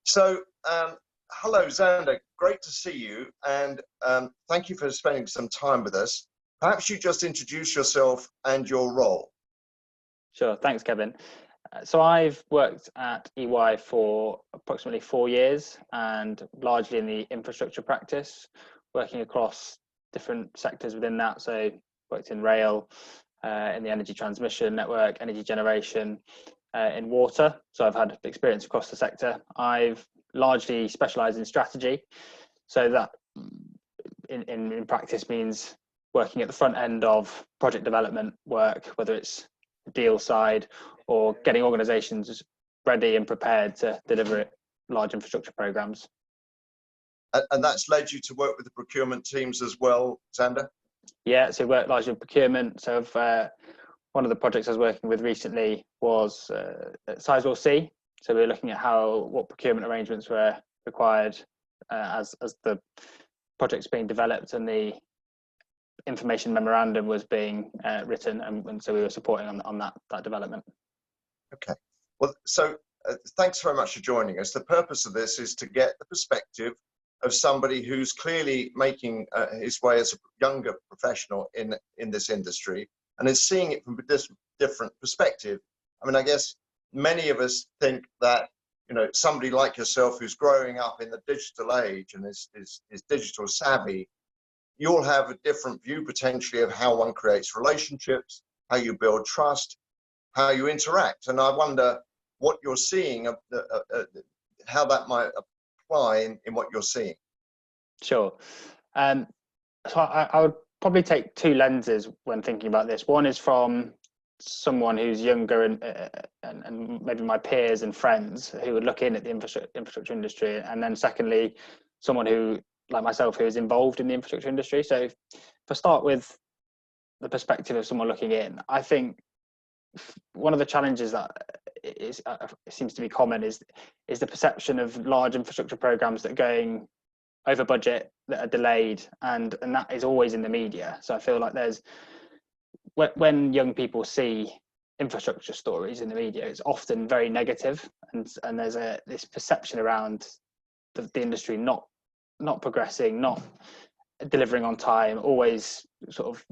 So, hello, Xander. Great to see you, and thank you for spending some time with us. Perhaps you just introduce yourself and your role. Sure, thanks, Kevin. So I've worked at EY for approximately 4 years and largely in the infrastructure practice, working across different sectors within that. So worked in rail, in the energy transmission network, energy generation, in water. So I've had experience across the sector. I've largely specialised in strategy. So that in practice means working at the front end of project development work, whether it's deal side or getting organizations ready and prepared to deliver large infrastructure programs. And that's led you to work with the procurement teams as well, Xander? Yeah, so work largely in procurement. So one of the projects I was working with recently was at Sizewell C. So we were looking at what procurement arrangements were required as the project's being developed and the information memorandum was being written, and so we were supporting on that development. Okay, well, so thanks very much for joining us. The purpose of this is to get the perspective of somebody who's clearly making his way as a younger professional in this industry and is seeing it from a different perspective. I mean, I guess many of us think that, you know, somebody like yourself who's growing up in the digital age and is digital savvy, you'll have a different view potentially of how one creates relationships, how you build trust, how you interact. And I wonder what you're seeing, how that might apply in what you're seeing. Sure. So I would probably take two lenses when thinking about this. One is from someone who's younger and maybe my peers and friends who would look in at the infrastructure industry. And then secondly, someone who, like myself, who is involved in the infrastructure industry. So if I start with the perspective of someone looking in, I think one of the challenges that seems to be common is the perception of large infrastructure programs that are going over budget, that are delayed, and that is always in the media. So I feel like when young people see infrastructure stories in the media, it's often very negative, and there's this perception around the industry not progressing, not delivering on time, always sort of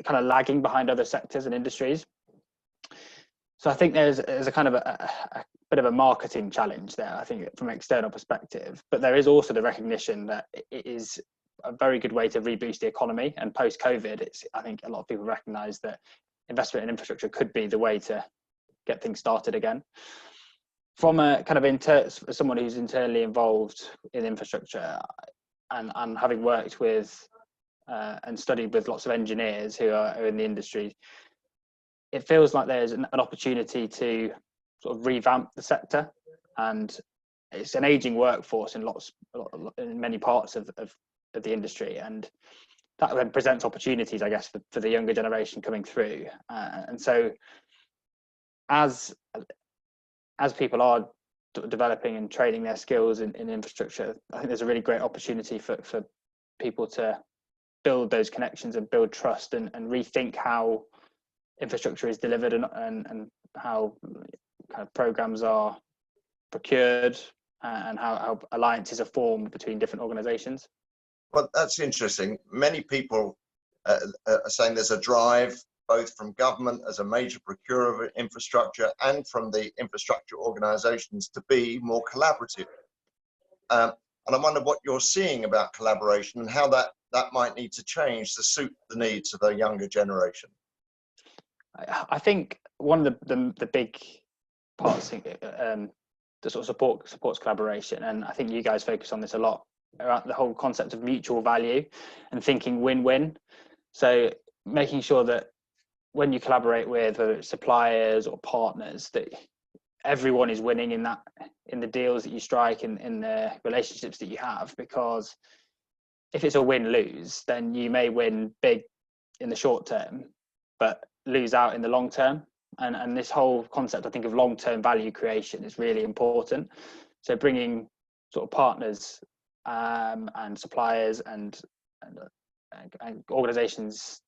kind of lagging behind other sectors and industries. So I think there's a kind of a bit of a marketing challenge there, I think, from an external perspective. But there is also the recognition that it is a very good way to reboost the economy. And post-COVID, I think a lot of people recognise that investment in infrastructure could be the way to get things started again. From a kind of someone who's internally involved in infrastructure and having worked with and studied with lots of engineers who are in the industry, it feels like there's an opportunity to sort of revamp the sector, and it's an aging workforce in many parts of the industry, and that then presents opportunities, I guess, for the younger generation coming through. And so as people are developing and training their skills in infrastructure, I think there's a really great opportunity for people to build those connections and build trust and rethink how infrastructure is delivered and how kind of programs are procured and how alliances are formed between different organizations. Well, that's interesting. Many people are saying there's a drive both from government as a major procurer of infrastructure and from the infrastructure organizations to be more collaborative. And I wonder what you're seeing about collaboration and how that might need to change to suit the needs of a younger generation. I think one of the big parts that sort of supports collaboration, and I think you guys focus on this a lot, around the whole concept of mutual value and thinking win-win. So making sure that when you collaborate with, whether it's suppliers or partners, that everyone is winning in the deals that you strike, in the relationships that you have. Because if it's a win-lose, then you may win big in the short term, but lose out in the long term. And this whole concept, I think, of long-term value creation is really important. So bringing sort of partners and suppliers and organizations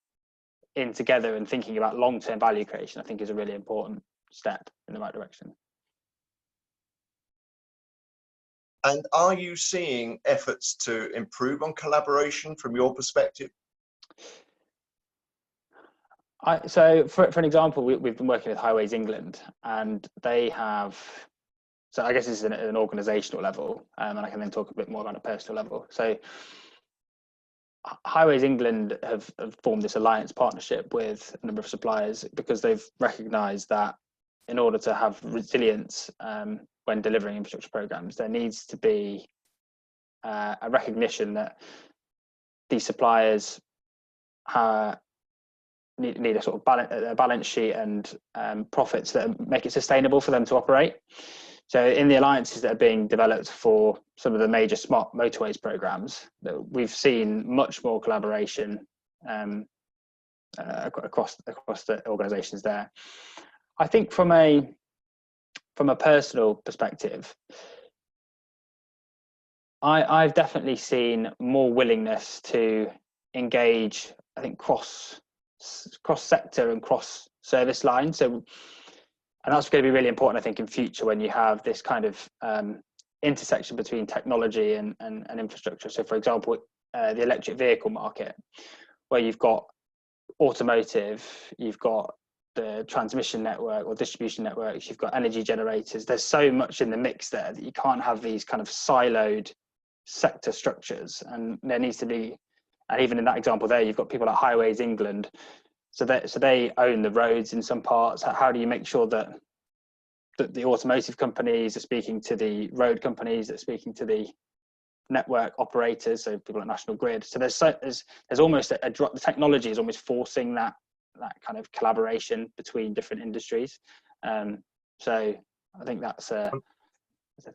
in together and thinking about long-term value creation, I think, is a really important step in the right direction. And are you seeing efforts to improve on collaboration from your perspective? So for an example, we've been working with Highways England, and they have, so I guess this is at an organisational level, and I can then talk a bit more about a personal level. So Highways England have formed this alliance partnership with a number of suppliers because they've recognised that in order to have resilience when delivering infrastructure programmes, there needs to be a recognition that these suppliers need a sort of balance sheet and profits that make it sustainable for them to operate. So in the alliances that are being developed for some of the major smart motorways programs, we've seen much more collaboration across the organisations there. I think from a personal perspective, I've definitely seen more willingness to engage, I think, cross sector and cross service lines. So, and that's going to be really important, I think, in future when you have this kind of intersection between technology and infrastructure. So, for example, the electric vehicle market, where you've got automotive, you've got the transmission network or distribution networks, you've got energy generators. There's so much in the mix there that you can't have these kind of siloed sector structures, and there needs to be, and even in that example there, you've got people like Highways England, so they own the roads in some parts. How do you make sure that the automotive companies are speaking to the road companies, that are speaking to the network operators, so people like National Grid? So there's almost the technology is almost forcing that kind of collaboration between different industries. So I think that's a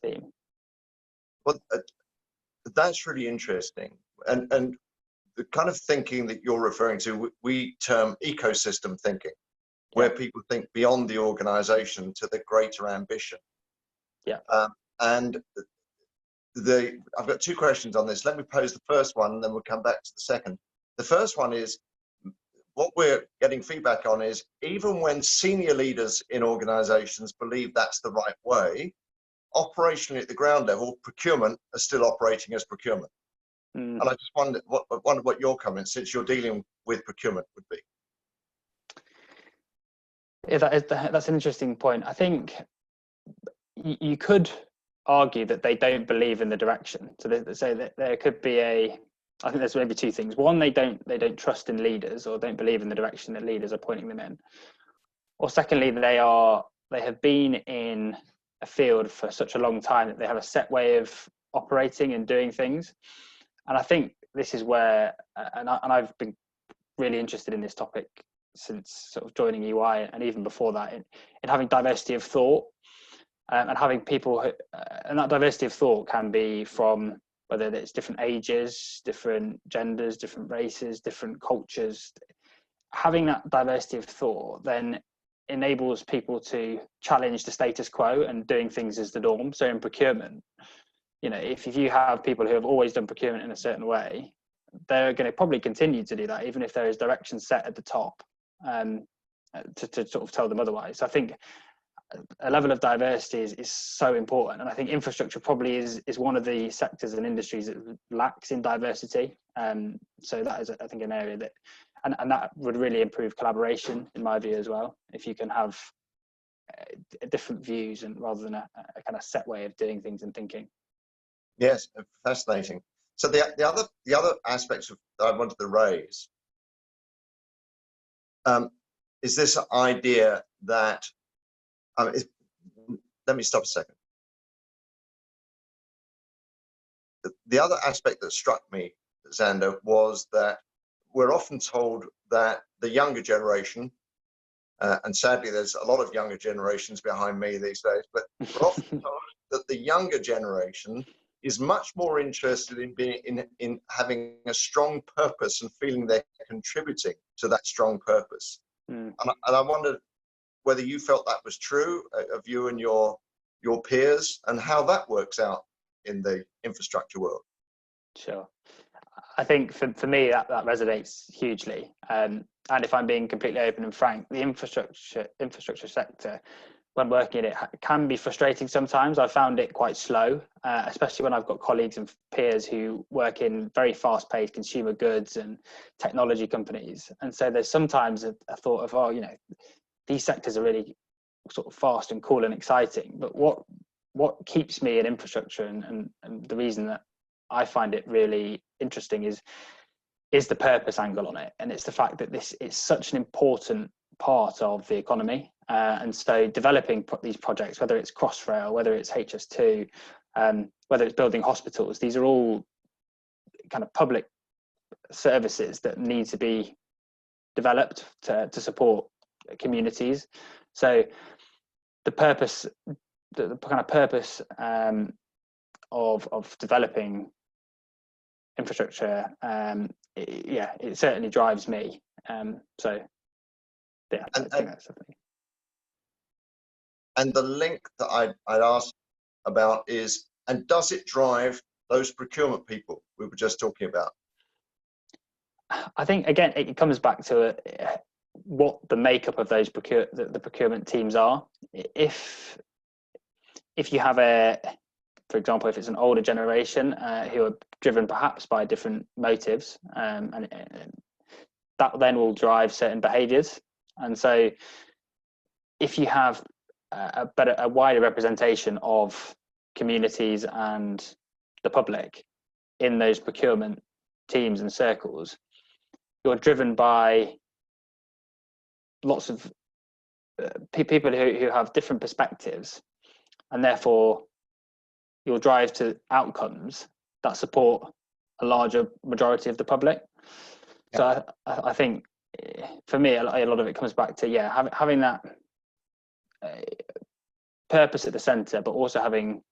theme. Well, that's really interesting, and the kind of thinking that you're referring to, we term ecosystem thinking, where people think beyond the organization to the greater ambition. Yeah. And I've got two questions on this. Let me pose the first one, and then we'll come back to the second. The first one is, what we're getting feedback on is, even when senior leaders in organizations believe that's the right way, operationally at the ground level, procurement are still operating as procurement. And I just wondered what your comments, since you're dealing with procurement, would be. Yeah, that's an interesting point. I think you could argue that they don't believe in the direction. So they say that there could be I think there's maybe two things. One, they don't trust in leaders, or don't believe in the direction that leaders are pointing them in. Or secondly, they have been in a field for such a long time that they have a set way of operating and doing things. And I think this is where, and I've been really interested in this topic since sort of joining EY, and even before that, in having diversity of thought, and having people and that diversity of thought can be from whether it's different ages, different genders, different races, different cultures. Having that diversity of thought then enables people to challenge the status quo and doing things as the norm. So in procurement, if you have people who have always done procurement in a certain way, they're going to probably continue to do that, even if there is direction set at the top to sort of tell them otherwise. So I think a level of diversity is so important, and I think infrastructure probably is one of the sectors and industries that lacks in diversity. So that is, I think, an area that, and that would really improve collaboration, in my view, as well, if you can have different views and rather than a kind of set way of doing things and thinking. Yes, fascinating. So the other aspects that I wanted to raise is this idea that let me stop a second. The other aspect that struck me, Xander, was that we're often told that the younger generation, and sadly there's a lot of younger generations behind me these days, but we're often told that the younger generation is much more interested in being in having a strong purpose and feeling they're contributing to that strong purpose. And I wondered whether you felt that was true of you and your peers, and how that works out in the infrastructure world. Sure. I think for me that resonates hugely. And if I'm being completely open and frank, the infrastructure sector, when working it can be frustrating sometimes. I found it quite slow, especially when I've got colleagues and peers who work in very fast-paced consumer goods and technology companies. And so there's sometimes a thought of, oh, these sectors are really sort of fast and cool and exciting. But what keeps me in infrastructure and the reason that I find it really interesting is the purpose angle on it. And it's the fact that this is such an important part of the economy. And so developing these projects, whether it's Crossrail, whether it's HS2, whether it's building hospitals, these are all kind of public services that need to be developed to support communities. So the purpose, the kind of purpose of developing infrastructure, it certainly drives me. So yeah, I think that's something. And the link that I'd ask about is, and does it drive those procurement people we were just talking about? I think, again, it comes back to what the makeup of those the procurement teams are. If you have for example, if it's an older generation who are driven perhaps by different motives, and that then will drive certain behaviours. And so if you have a wider representation of communities and the public in those procurement teams and circles, you're driven by lots of people who have different perspectives, and therefore you'll drive to outcomes that support a larger majority of the public. Yeah. So I think for me, a lot of it comes back to having that purpose at the centre, but also having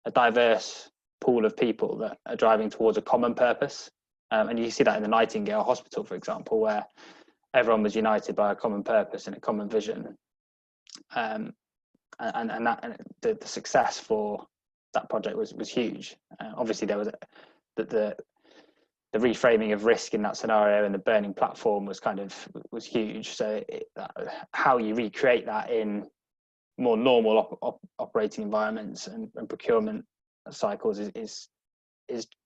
a diverse pool of people that are driving towards a common purpose. And you see that in the Nightingale Hospital, for example, where everyone was united by a common purpose and a common vision. And the success for that project was huge. Obviously, there was the reframing of risk in that scenario, and the burning platform was huge. So how you recreate that in more normal operating environments and procurement cycles is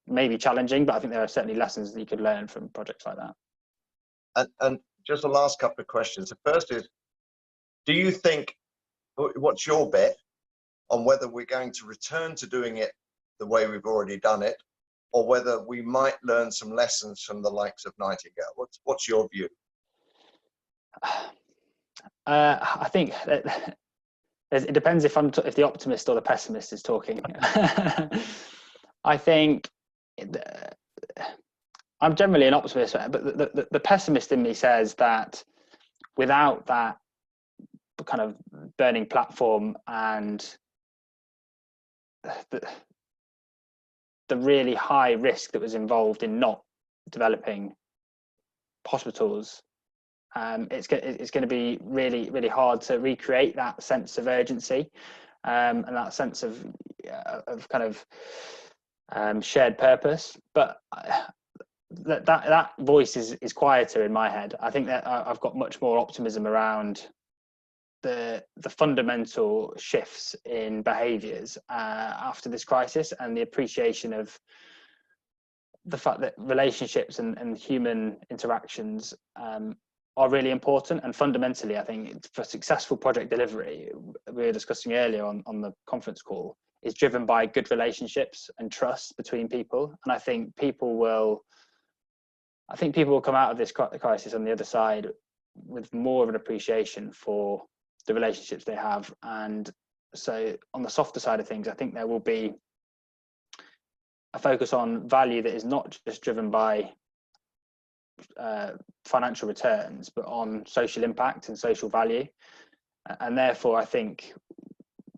maybe challenging, but I think there are certainly lessons that you could learn from projects like that. And just the last couple of questions. The first is, do you think, what's your bet on whether we're going to return to doing it the way we've already done it, or whether we might learn some lessons from the likes of Nightingale? What's your view? I think that it depends if the optimist or the pessimist is talking. I think I'm generally an optimist, but the pessimist in me says that without that kind of burning platform and the really high risk that was involved in not developing hospitals, it's going to be really, really hard to recreate that sense of urgency and that sense of kind of shared purpose. But that voice is quieter in my head. I think that I've got much more optimism around the fundamental shifts in behaviours after this crisis, and the appreciation of the fact that relationships and human interactions are really important. And fundamentally, I think for successful project delivery, we were discussing earlier on the conference call, is driven by good relationships and trust between people. And I think people will come out of this crisis on the other side with more of an appreciation for the relationships they have. And so on the softer side of things, I think there will be a focus on value that is not just driven by financial returns, but on social impact and social value. And therefore, I think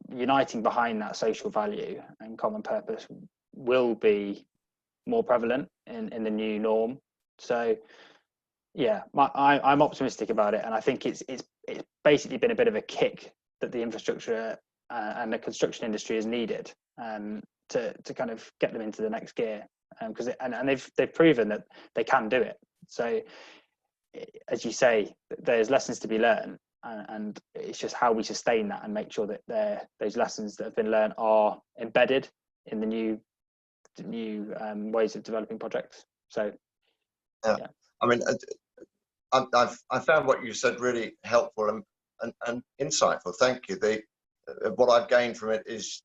uniting behind that social value and common purpose will be more prevalent in the new norm. So yeah, I'm optimistic about it, and I think it's basically been a bit of a kick that the infrastructure and the construction industry has needed to kind of get them into the next gear, because they've proven that they can do it. So as you say, there's lessons to be learned, and it's just how we sustain that and make sure that those lessons that have been learned are embedded in the new ways of developing projects. So yeah. I mean, I found what you said really helpful and insightful. Thank you. What I've gained from it is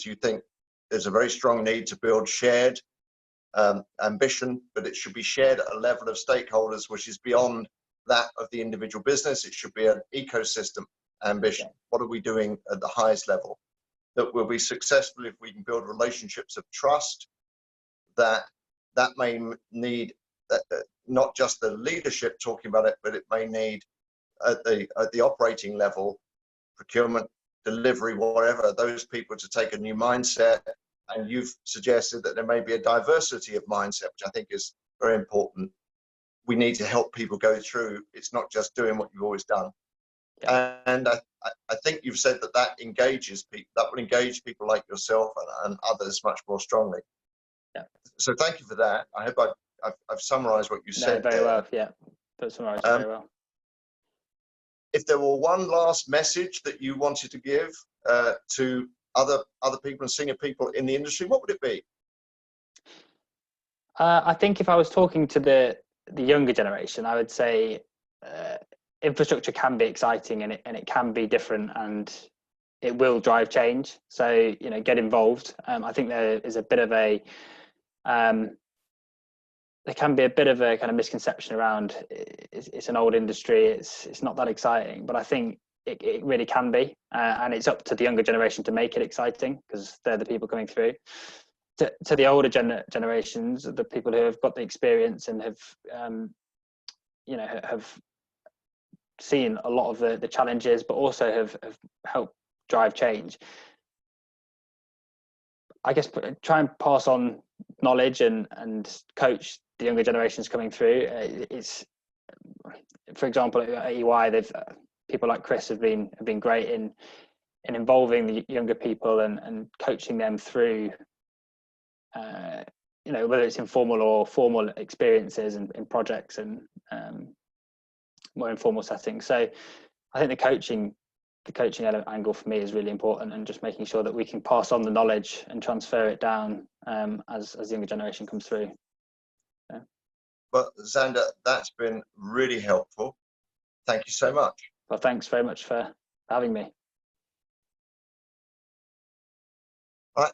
you think there's a very strong need to build shared ambition, but it should be shared at a level of stakeholders which is beyond that of the individual business. It should be an ecosystem ambition. Yeah. What are we doing at the highest level? That will be successful if we can build relationships of trust. That may need not just the leadership talking about it, but it may need at the operating level, procurement, delivery, whatever, those people to take a new mindset. And you've suggested that there may be a diversity of mindset, which I think is very important. We need to help people go through. It's not just doing what you've always done. Yeah. And I think you've said that engages people, that will engage people like yourself and others much more strongly. Yeah. So thank you for that. I hope I've summarised what you said very there. well. Yeah, that's summarised very well. If there were one last message that you wanted to give to other people and senior people in the industry, what would it be? I think if I was talking to the younger generation, I would say infrastructure can be exciting and it can be different and it will drive change. So, you know, get involved. I think there is a bit of a there can be a bit of a kind of misconception around it's an old industry, it's not that exciting, but I think it really can be, and it's up to the younger generation to make it exciting because they're the people coming through. To the older generations, the people who have got the experience and have you know, have seen a lot of the challenges, but also have helped drive change. I guess try and pass on knowledge and coach the younger generations coming through. It's, for example, at EY, they've people like Chris have been great in involving the younger people and coaching them through, you know, whether it's informal or formal experiences and in projects and more informal settings. So I think the coaching angle for me is really important, and just making sure that we can pass on the knowledge and transfer it down as the younger generation comes through. Yeah. Well, Xander, that's been really helpful. Thank you so much. Well, thanks very much for having me. Right.